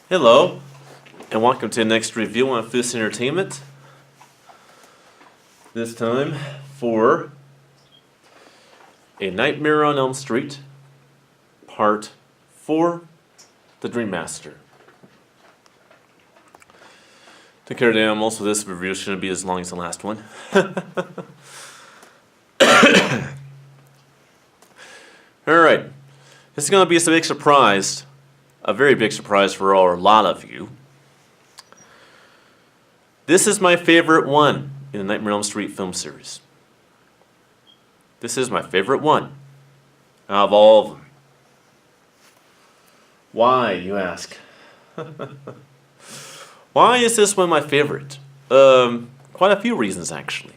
Hello, and welcome to the next review on Fist Entertainment. This time for A Nightmare on Elm Street, Part 4, The Dream Master. Take care of the animals, so this review shouldn't be as long as the last one. Alright, this is going to be a big surprise. A very big surprise for a lot of you. This is my favorite one in the Nightmare on Elm Street film series. This is my favorite one out of all of them. Why, you ask? Why is this one my favorite? Quite a few reasons, actually.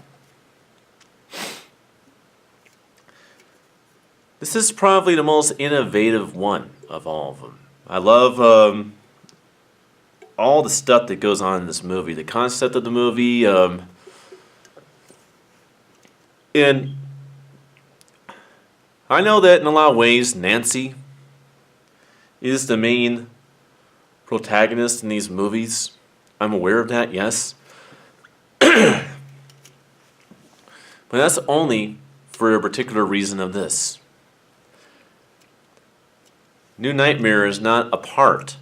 This is probably the most innovative one of all of them. I love all the stuff that goes on in this movie, the concept of the movie, and I know that in a lot of ways Nancy is the main protagonist in these movies. I'm aware of that, yes. But that's only for a particular reason of this. New Nightmare is not a part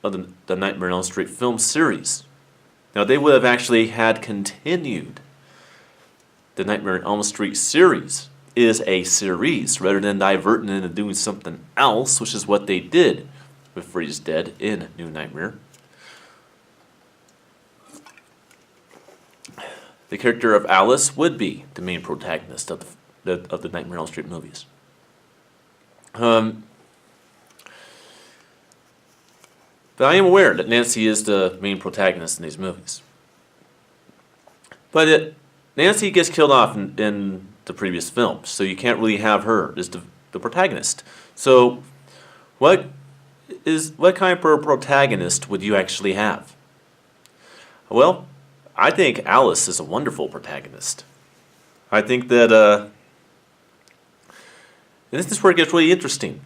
of the Nightmare on Elm Street film series. Now, they would have actually had continued the Nightmare on Elm Street series is a series rather than diverting into doing something else, which is what they did with Freddy's Dead in New Nightmare. The character of Alice would be the main protagonist of the Nightmare on Elm Street movies. But I am aware that Nancy is the main protagonist in these movies. But Nancy gets killed off in the previous films, so you can't really have her as the protagonist. So, what kind of a protagonist would you actually have? Well, I think Alice is a wonderful protagonist. I think that, and this is where it gets really interesting.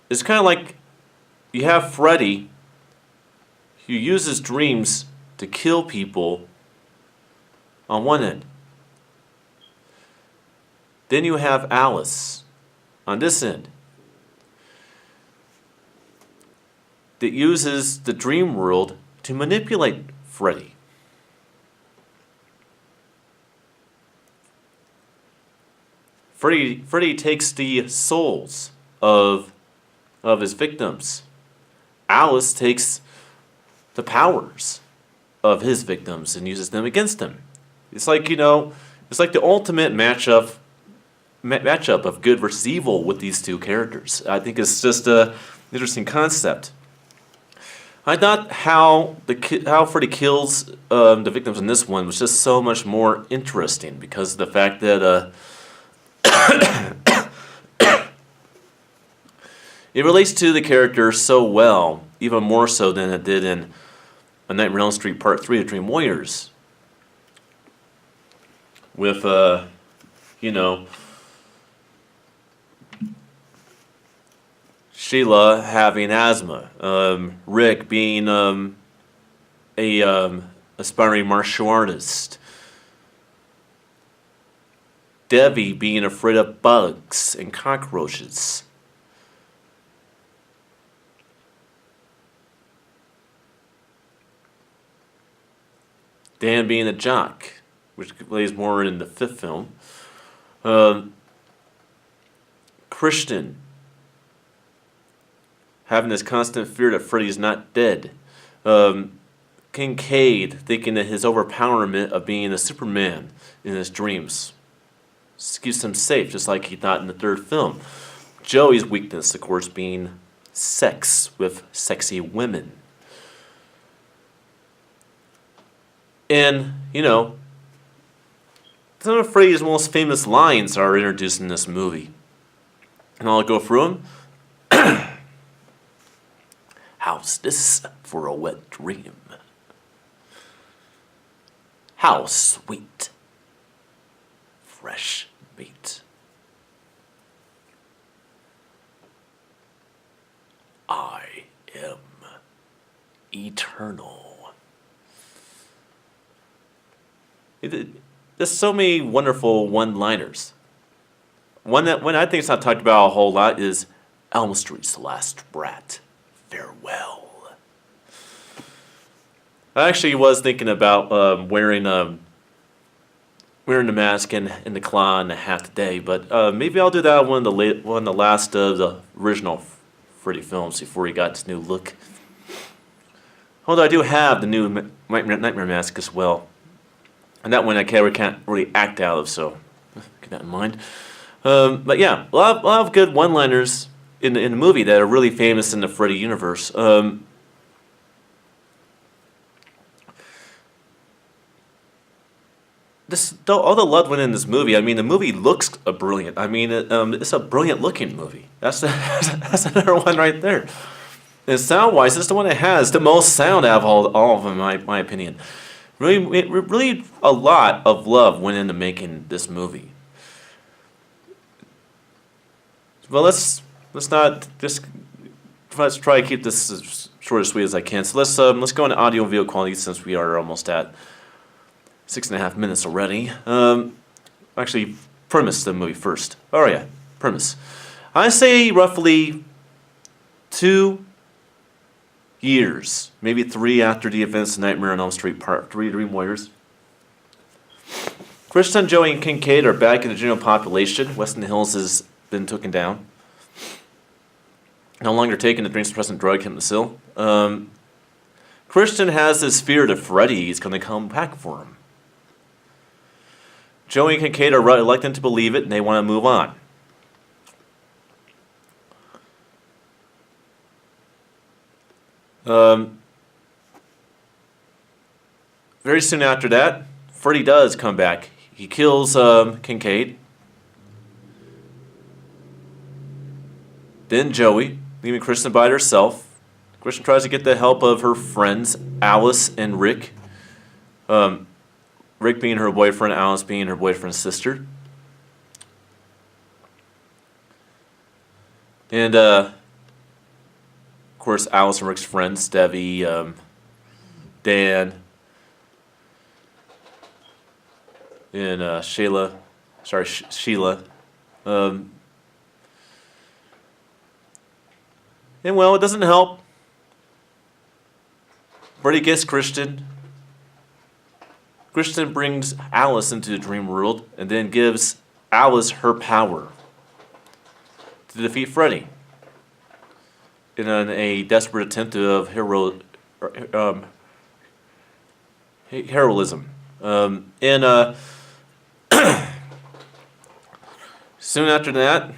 It's kind of like you have Freddy, who uses dreams to kill people on one end. Then you have Alice on this end that uses the dream world to manipulate Freddy. Freddy takes the souls of his victims. Alice takes the powers of his victims and uses them against them. It's like, it's like the ultimate matchup of good versus evil with these two characters. I think it's just an interesting concept. I thought how Freddy kills the victims in this one was just so much more interesting because of the fact that it relates to the character so well, even more so than it did in A Nightmare on Elm Street Part 3 of Dream Warriors. With, Sheila having asthma, Rick being a aspiring martial artist, Debbie being afraid of bugs and cockroaches. Dan being a jock, which plays more in the fifth film. Christian having this constant fear that Freddy's not dead. Kincaid thinking that his overpowerment of being a Superman in his dreams keeps him safe, just like he thought in the third film. Joey's weakness, of course, being sex with sexy women. And, some of Freddy's most famous lines are introduced in this movie. And I'll go through them. How's this for a wet dream? How sweet. Fresh meat. I am eternal. There's so many wonderful one-liners. One I think it's not talked about a whole lot is Elm Street's last brat. Farewell. I actually was thinking about wearing the mask and the claw and the hat today, but maybe I'll do that on one of the last of the original Freddy films before he got his new look. Although I do have the new Nightmare mask as well, and that one I can't really act out of, so keep that in mind. But yeah, a lot of good one-liners in the movie that are really famous in the Freddy universe. All the love went in this movie. I mean, the movie looks brilliant. I mean, it's a brilliant-looking movie. That's that's another one right there. And sound-wise, it's the one that has the most sound out of all of them, in my opinion. Really, a lot of love went into making this movie. Well, let's try to keep this as short and sweet as I can. So let's go into audio and video quality since we are almost at 6.5 minutes already. Actually, premise the movie first. Oh yeah, premise. I say roughly 2 years, maybe 3 after the events of Nightmare on Elm Street Part 3: Dream Warriors. Kristen, Joey, and Kincaid are back in the general population. Weston Hills has been taken down. No longer taking the dream-suppressant drug hypnosil. Christian has this fear that Freddy is going to come back for him. Joey and Kincaid are reluctant to believe it, and they want to move on. Very soon after that, Freddy does come back. He kills Kincaid. Then Joey, leaving Kristen by herself. Kristen tries to get the help of her friends, Alice and Rick. Rick being her boyfriend, Alice being her boyfriend's sister. And, of course, Alice and Rick's friends, Debbie, Dan, and Sheila. And, well, it doesn't help. Freddy gets Christian. Christian brings Alice into the dream world and then gives Alice her power to defeat Freddy in a desperate attempt of heroism. Soon after that,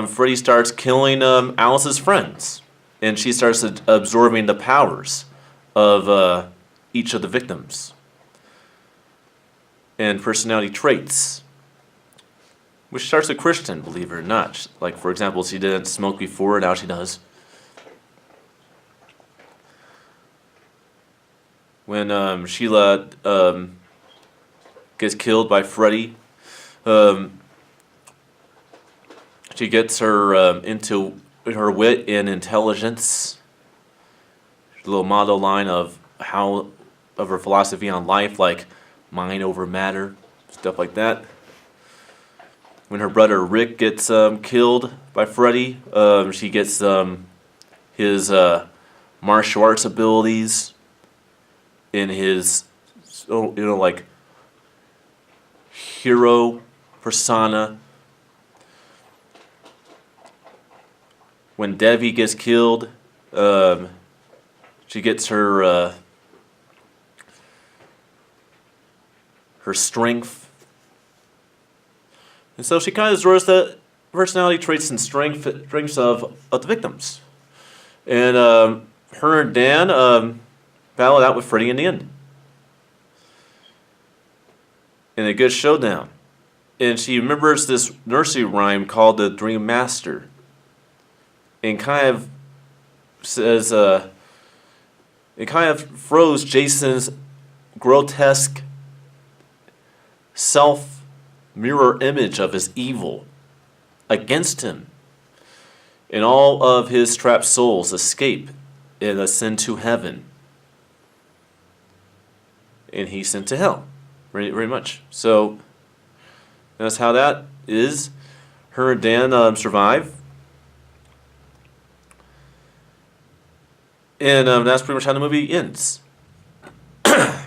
Freddy starts killing Alice's friends, and she starts absorbing the powers of each of the victims and personality traits, which starts with Kristen, believe it or not. Like, for example, she didn't smoke before, now she does. When Sheila gets killed by Freddy, she gets her into her wit and intelligence. A little motto line of her philosophy on life, like mind over matter, stuff like that. When her brother Rick gets killed by Freddy, she gets his martial arts abilities in his, like hero persona. When Debbie gets killed, she gets her strength. And so she kind of absorbs the personality traits and strengths of the victims. And her and Dan battled out with Freddy in the end. In a good showdown. And she remembers this nursery rhyme called the Dream Master. And kind of says, it kind of throws Jason's grotesque self-mirror image of his evil against him. And all of his trapped souls escape and ascend to heaven and he's sent to hell, very, very much. So that's how that is. Her and Dan survive. And that's pretty much how the movie ends. The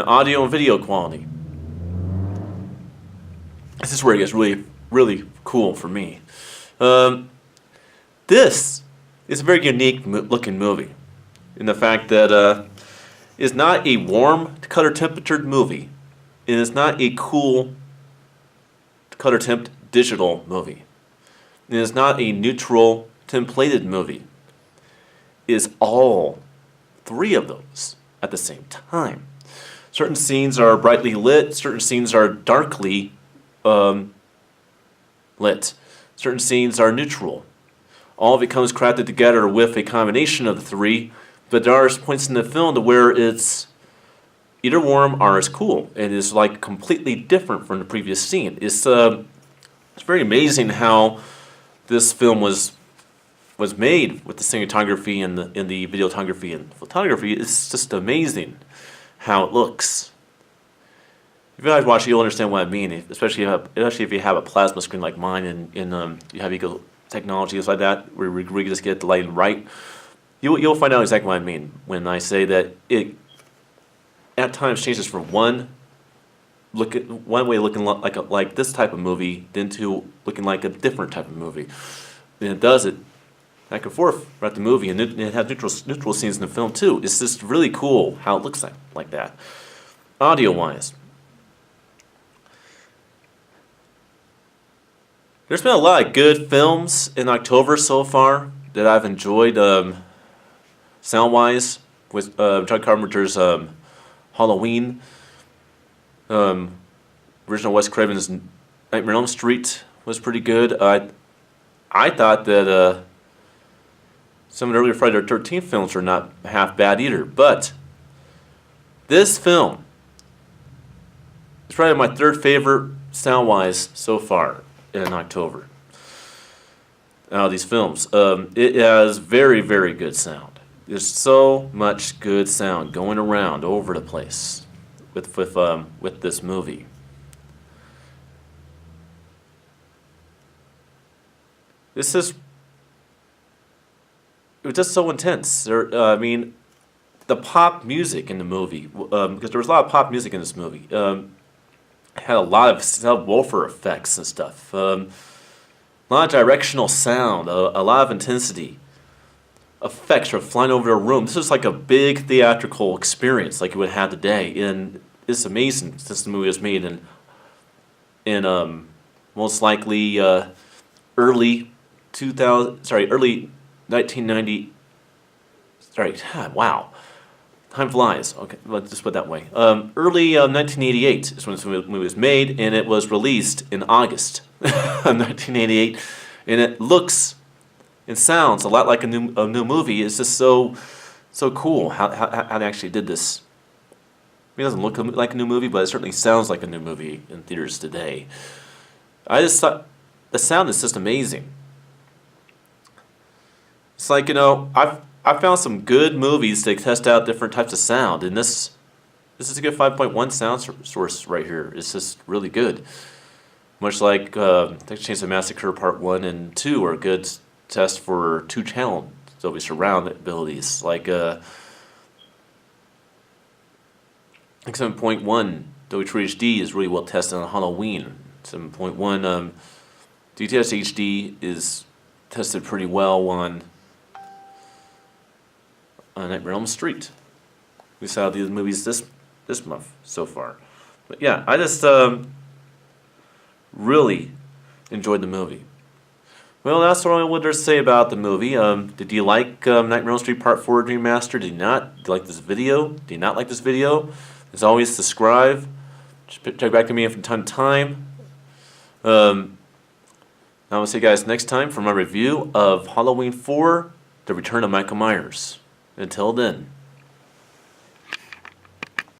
audio and video quality. This is where it gets really, really cool for me. This is a very unique looking movie in the fact that it's not a warm color temperatured movie. It is not a cool color temp digital movie. It is not a neutral templated movie. It is all three of those at the same time. Certain scenes are brightly lit, certain scenes are darkly lit, certain scenes are neutral. All of it comes crafted together with a combination of the three, but there are points in the film to where it's either warm or it's cool. It is like completely different from the previous scene. It's very amazing how this film was made with the cinematography and the videography and photography. It's just amazing how it looks. If you guys watch it, you'll understand what I mean. Especially if you have a plasma screen like mine and you have eco technologies like that, where we just get the lighting right. You'll find out exactly what I mean when I say that it at times changes from one way looking like this type of movie, then to looking like a different type of movie. And it does it back and forth throughout the movie, and it has neutral scenes in the film too. It's just really cool how it looks like that. Audio-wise, there's been a lot of good films in October so far that I've enjoyed sound-wise, with John Carpenter's Halloween, original Wes Craven's Nightmare on Elm Street was pretty good. I thought that some of the earlier Friday the 13th films were not half bad either, but this film is probably my third favorite sound-wise so far in October. Out of these films, it has very, very good sound. There's so much good sound going around over the place with this movie. It was just so intense. The pop music in the movie, because there was a lot of pop music in this movie, had a lot of subwoofer effects and stuff. A lot of directional sound, a lot of intensity. Effects were flying over the room. This was like a big theatrical experience like you would have today. And it's amazing since the movie was made in most likely early 1990. Wow. Time flies. Okay, let's just put it that way. Early 1988 is when this movie was made, and it was released in August of 1988. And it looks and sounds a lot like a new movie. It's just so cool how they actually did this. It doesn't look like a new movie, but it certainly sounds like a new movie in theaters today. I just thought the sound is just amazing. It's like, I've found some good movies to test out different types of sound, and this is a good 5.1 sound source right here. It's just really good. Much like Texas Chainsaw Massacre Part 1 and 2 are good tests for 2-channel Dolby surround abilities. Like 7.1 Dolby True HD is really well tested on Halloween. 7.1 DTS HD is tested pretty well on Nightmare on Elm Street. We saw these movies this month so far. But yeah, I just really enjoyed the movie. Well, that's all I wanted to say about the movie. Did you like Nightmare on Elm Street Part 4 Remastered? Did you not? Did you like this video? Did you not like this video? As always, subscribe. Check back to me from time to time. I will see you guys next time for my review of Halloween 4, The Return of Michael Myers. Until then.